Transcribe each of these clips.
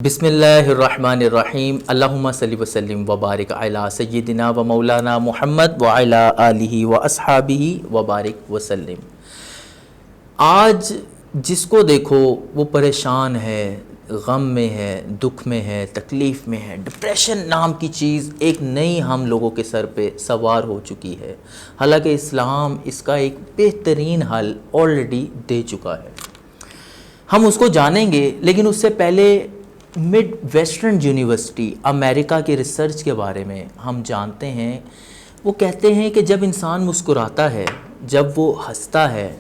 بسم اللہ الرحمن الرحیم اللہم صلی وسلم وبارک علی سیدنا و مولانا محمد وعلی آلہ و اصحابہ وبارک وسلم۔ آج جس کو دیکھو وہ پریشان ہے، غم میں ہے، دکھ میں ہے، تکلیف میں ہے۔ ڈپریشن نام کی چیز ایک نئی ہم لوگوں کے سر پہ سوار ہو چکی ہے، حالانکہ اسلام اس کا ایک بہترین حل آلریڈی دے چکا ہے۔ ہم اس کو جانیں گے، لیکن اس سے پہلے مڈ ویسٹرن یونیورسٹی امریکہ کے ریسرچ کے بارے میں ہم جانتے ہیں۔ وہ کہتے ہیں کہ جب انسان مسکراتا ہے، جب وہ ہنستا ہے،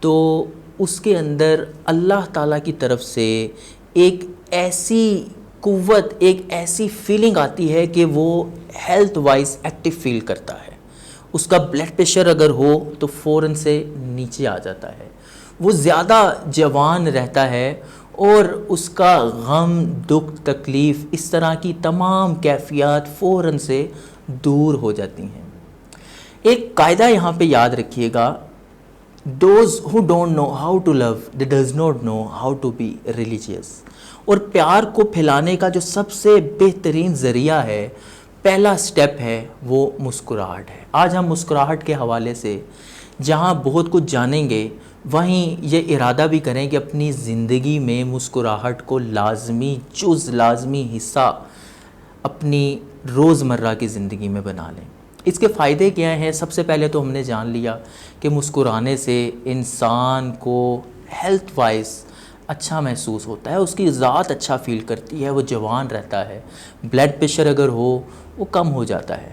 تو اس کے اندر اللہ تعالیٰ کی طرف سے ایک ایسی قوت، ایک ایسی فیلنگ آتی ہے کہ وہ ہیلتھ وائز ایکٹیو فیل کرتا ہے۔ اس کا بلڈ پریشر اگر ہو تو فوراً سے نیچے آ جاتا ہے، وہ زیادہ جوان رہتا ہے، اور اس کا غم، دکھ، تکلیف، اس طرح کی تمام کیفیات فوراً سے دور ہو جاتی ہیں۔ ایک قاعدہ یہاں پہ یاد رکھیے گا، those who don't know how to love they does not know how to be religious۔ اور پیار کو پھیلانے کا جو سب سے بہترین ذریعہ ہے، پہلا سٹیپ ہے، وہ مسکراہٹ ہے۔ آج ہم مسکراہٹ کے حوالے سے جہاں بہت کچھ جانیں گے، وہیں یہ ارادہ بھی کریں کہ اپنی زندگی میں مسکراہٹ کو لازمی لازمی حصہ اپنی روزمرہ کی زندگی میں بنا لیں۔ اس کے فائدے کیا ہیں؟ سب سے پہلے تو ہم نے جان لیا کہ مسکرانے سے انسان کو ہیلتھ وائز اچھا محسوس ہوتا ہے، اس کی ذات اچھا فیل کرتی ہے، وہ جوان رہتا ہے، بلڈ پریشر اگر ہو وہ کم ہو جاتا ہے۔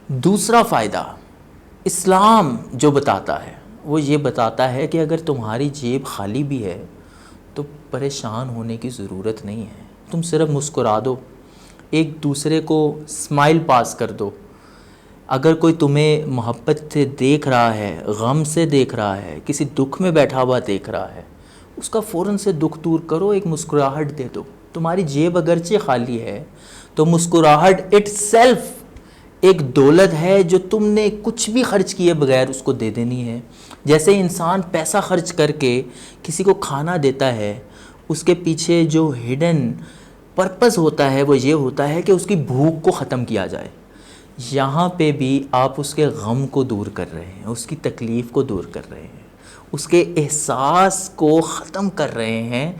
دوسرا فائدہ اسلام جو بتاتا ہے، وہ یہ بتاتا ہے کہ اگر تمہاری جیب خالی بھی ہے تو پریشان ہونے کی ضرورت نہیں ہے، تم صرف مسکرا دو، ایک دوسرے کو اسمائل پاس کر دو۔ اگر کوئی تمہیں محبت سے دیکھ رہا ہے، غم سے دیکھ رہا ہے، کسی دکھ میں بیٹھا ہوا دیکھ رہا ہے، اس کا فوراً سے دکھ دور کرو، ایک مسکراہٹ دے دو۔ تمہاری جیب اگرچہ خالی ہے تو مسکراہٹ اٹ سیلف ایک دولت ہے جو تم نے کچھ بھی خرچ کیے بغیر اس کو دے دینی ہے۔ جیسے انسان پیسہ خرچ کر کے کسی کو کھانا دیتا ہے، اس کے پیچھے جو ہڈن پرپس ہوتا ہے وہ یہ ہوتا ہے کہ اس کی بھوک کو ختم کیا جائے۔ یہاں پہ بھی آپ اس کے غم کو دور کر رہے ہیں، اس کی تکلیف کو دور کر رہے ہیں، اس کے احساس کو ختم کر رہے ہیں،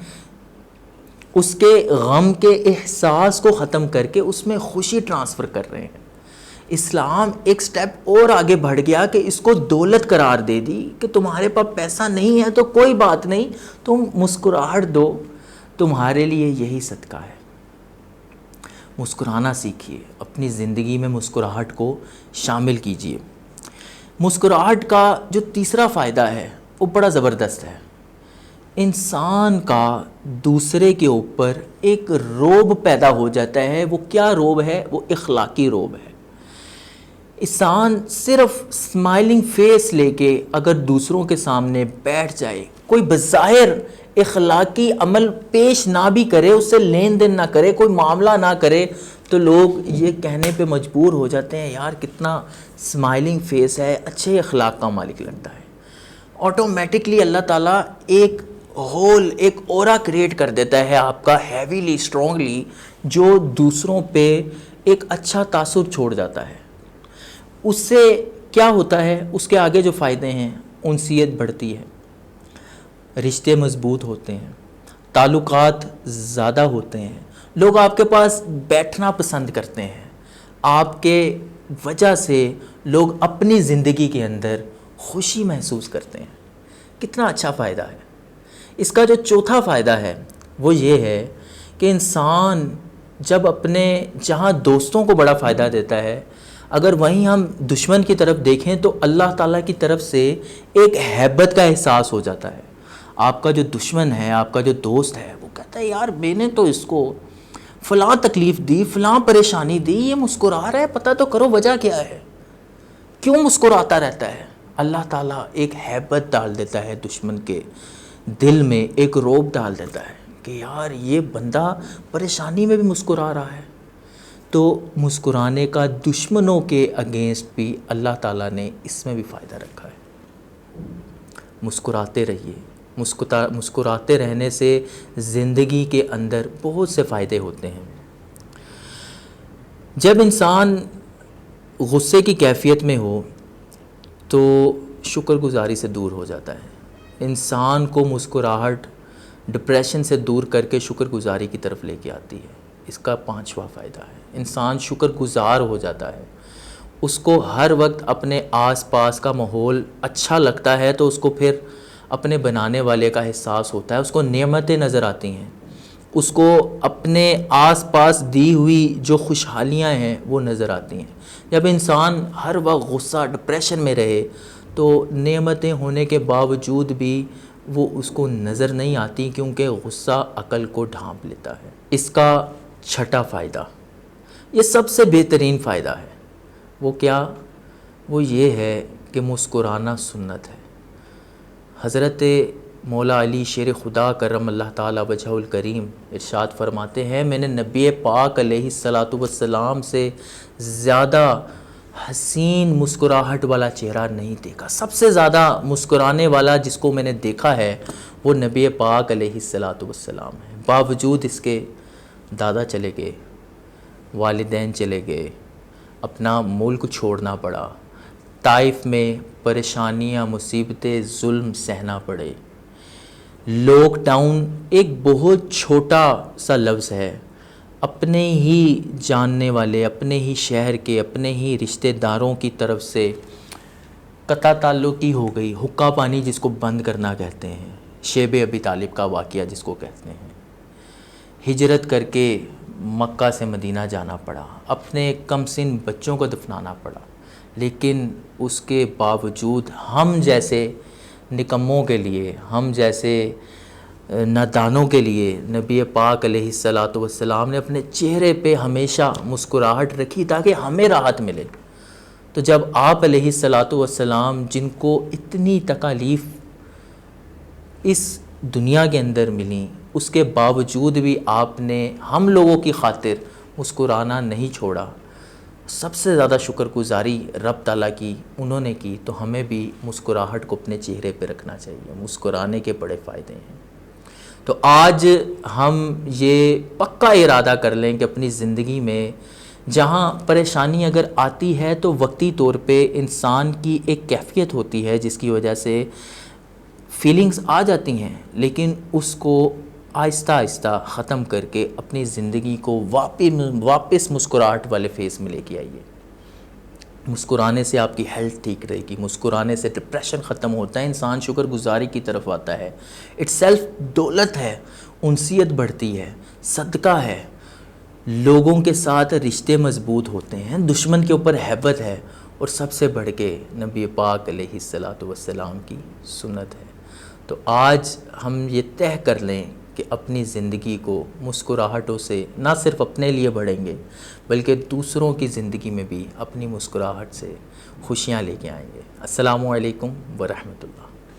اس کے غم کے احساس کو ختم کر کے اس میں خوشی ٹرانسفر کر رہے ہیں۔ اسلام ایک سٹیپ اور آگے بڑھ گیا کہ اس کو دولت قرار دے دی کہ تمہارے پاس پیسہ نہیں ہے تو کوئی بات نہیں، تم مسکراہٹ دو، تمہارے لیے یہی صدقہ ہے۔ مسکرانا سیکھیے، اپنی زندگی میں مسکراہٹ کو شامل کیجیے۔ مسکراہٹ کا جو تیسرا فائدہ ہے وہ بڑا زبردست ہے۔ انسان کا دوسرے کے اوپر ایک رعب پیدا ہو جاتا ہے۔ وہ کیا رعب ہے؟ وہ اخلاقی رعب ہے۔ انسان صرف اسمائلنگ فیس لے کے اگر دوسروں کے سامنے بیٹھ جائے، کوئی بظاہر اخلاقی عمل پیش نہ بھی کرے، اس سے لین دین نہ کرے، کوئی معاملہ نہ کرے، تو لوگ یہ کہنے پہ مجبور ہو جاتے ہیں یار کتنا اسمائلنگ فیس ہے، اچھے اخلاق کا مالک لگتا ہے۔ آٹومیٹکلی اللہ تعالیٰ ایک ہول، ایک اورا کریٹ کر دیتا ہے آپ کا ہیویلی، اسٹرانگلی، جو دوسروں پہ ایک اچھا تاثر چھوڑ جاتا ہے۔ اس سے کیا ہوتا ہے؟ اس کے آگے جو فائدے ہیں، انسیت بڑھتی ہے، رشتے مضبوط ہوتے ہیں، تعلقات زیادہ ہوتے ہیں، لوگ آپ کے پاس بیٹھنا پسند کرتے ہیں، آپ کے وجہ سے لوگ اپنی زندگی کے اندر خوشی محسوس کرتے ہیں۔ کتنا اچھا فائدہ ہے۔ اس کا جو چوتھا فائدہ ہے وہ یہ ہے کہ انسان جب اپنے جہاں دوستوں کو بڑا فائدہ دیتا ہے، اگر وہیں ہم دشمن کی طرف دیکھیں تو اللہ تعالیٰ کی طرف سے ایک ہیبت کا احساس ہو جاتا ہے۔ آپ کا جو دشمن ہے، آپ کا جو دوست ہے، وہ کہتا ہے یار میں نے تو اس کو فلاں تکلیف دی، فلاں پریشانی دی، یہ مسکرا رہا ہے، پتہ تو کرو وجہ کیا ہے، کیوں مسکراتا رہتا ہے۔ اللہ تعالیٰ ایک ہیبت ڈال دیتا ہے دشمن کے دل میں، ایک رعب ڈال دیتا ہے کہ یار یہ بندہ پریشانی میں بھی مسکرا رہا ہے۔ تو مسکرانے کا دشمنوں کے اگینسٹ بھی اللہ تعالیٰ نے اس میں بھی فائدہ رکھا ہے۔ مسکراتے رہیے، مسکراتے رہنے سے زندگی کے اندر بہت سے فائدے ہوتے ہیں۔ جب انسان غصے کی کیفیت میں ہو تو شکر گزاری سے دور ہو جاتا ہے۔ انسان کو مسکراہٹ ڈپریشن سے دور کر کے شکر گزاری کی طرف لے کے آتی ہے۔ اس کا 5واں فائدہ ہے، انسان شکر گزار ہو جاتا ہے۔ اس کو ہر وقت اپنے آس پاس کا ماحول اچھا لگتا ہے تو اس کو پھر اپنے بنانے والے کا احساس ہوتا ہے، اس کو نعمتیں نظر آتی ہیں، اس کو اپنے آس پاس دی ہوئی جو خوشحالیاں ہیں وہ نظر آتی ہیں۔ جب انسان ہر وقت غصہ ڈپریشن میں رہے تو نعمتیں ہونے کے باوجود بھی وہ اس کو نظر نہیں آتی، کیونکہ غصہ عقل کو ڈھانپ لیتا ہے۔ اس کا 6واں فائدہ، یہ سب سے بہترین فائدہ ہے، وہ کیا؟ وہ یہ ہے کہ مسکرانا سنت ہے۔ حضرت مولا علی شیر خدا کرم اللہ تعالیٰ وجہہ الکریم ارشاد فرماتے ہیں، میں نے نبی پاک علیہ الصلاۃ والسلام سے زیادہ حسین مسکراہٹ والا چہرہ نہیں دیکھا۔ سب سے زیادہ مسکرانے والا جس کو میں نے دیکھا ہے وہ نبی پاک علیہ الصلاۃ والسلام ہے۔ باوجود اس کے دادا چلے گئے، والدین چلے گئے، اپنا ملک چھوڑنا پڑا، طائف میں پریشانیاں، مصیبتیں، ظلم سہنا پڑے۔ لاک ڈاؤن ایک بہت چھوٹا سا لفظ ہے، اپنے ہی جاننے والے، اپنے ہی شہر کے، اپنے ہی رشتہ داروں کی طرف سے قطع تعلقی ہو گئی۔ حقہ پانی جس کو بند کرنا کہتے ہیں، شیب ابی طالب کا واقعہ جس کو کہتے ہیں۔ ہجرت کر کے مکہ سے مدینہ جانا پڑا، اپنے کم سن بچوں کو دفنانا پڑا، لیکن اس کے باوجود ہم جیسے نکموں کے لیے، ہم جیسے نادانوں کے لیے نبی پاک علیہ الصلاۃ والسلام نے اپنے چہرے پہ ہمیشہ مسکراہٹ رکھی تاکہ ہمیں راحت ملے۔ تو جب آپ علیہ الصلاۃ والسلام جن کو اتنی تکالیف اس دنیا کے اندر ملیں، اس کے باوجود بھی آپ نے ہم لوگوں کی خاطر مسکرانا نہیں چھوڑا۔ سب سے زیادہ شکر گزاری رب تعالیٰ کی انہوں نے کی، تو ہمیں بھی مسکراہٹ کو اپنے چہرے پہ رکھنا چاہیے۔ مسکرانے کے بڑے فائدے ہیں۔ تو آج ہم یہ پکا ارادہ کر لیں کہ اپنی زندگی میں جہاں پریشانی اگر آتی ہے تو وقتی طور پہ انسان کی ایک کیفیت ہوتی ہے جس کی وجہ سے فیلنگز آ جاتی ہیں، لیکن اس کو آہستہ آہستہ ختم کر کے اپنی زندگی کو واپس مسکراہٹ والے فیس میں لے کے آئیے۔ مسکرانے سے آپ کی ہیلتھ ٹھیک رہے گی، مسکرانے سے ڈپریشن ختم ہوتا ہے، انسان شکر گزاری کی طرف آتا ہے۔ اٹ سیلف دولت ہے، انسیت بڑھتی ہے، صدقہ ہے، لوگوں کے ساتھ رشتے مضبوط ہوتے ہیں، دشمن کے اوپر ہیبت ہے، اور سب سے بڑھ کے نبی پاک علیہ الصلاۃ والسلام کی سنت ہے۔ تو آج ہم یہ طے کر لیں کہ اپنی زندگی کو مسکراہٹوں سے نہ صرف اپنے لیے بڑھیں گے بلکہ دوسروں کی زندگی میں بھی اپنی مسکراہٹ سے خوشیاں لے کے آئیں گے۔ السلام علیکم ورحمۃ اللہ۔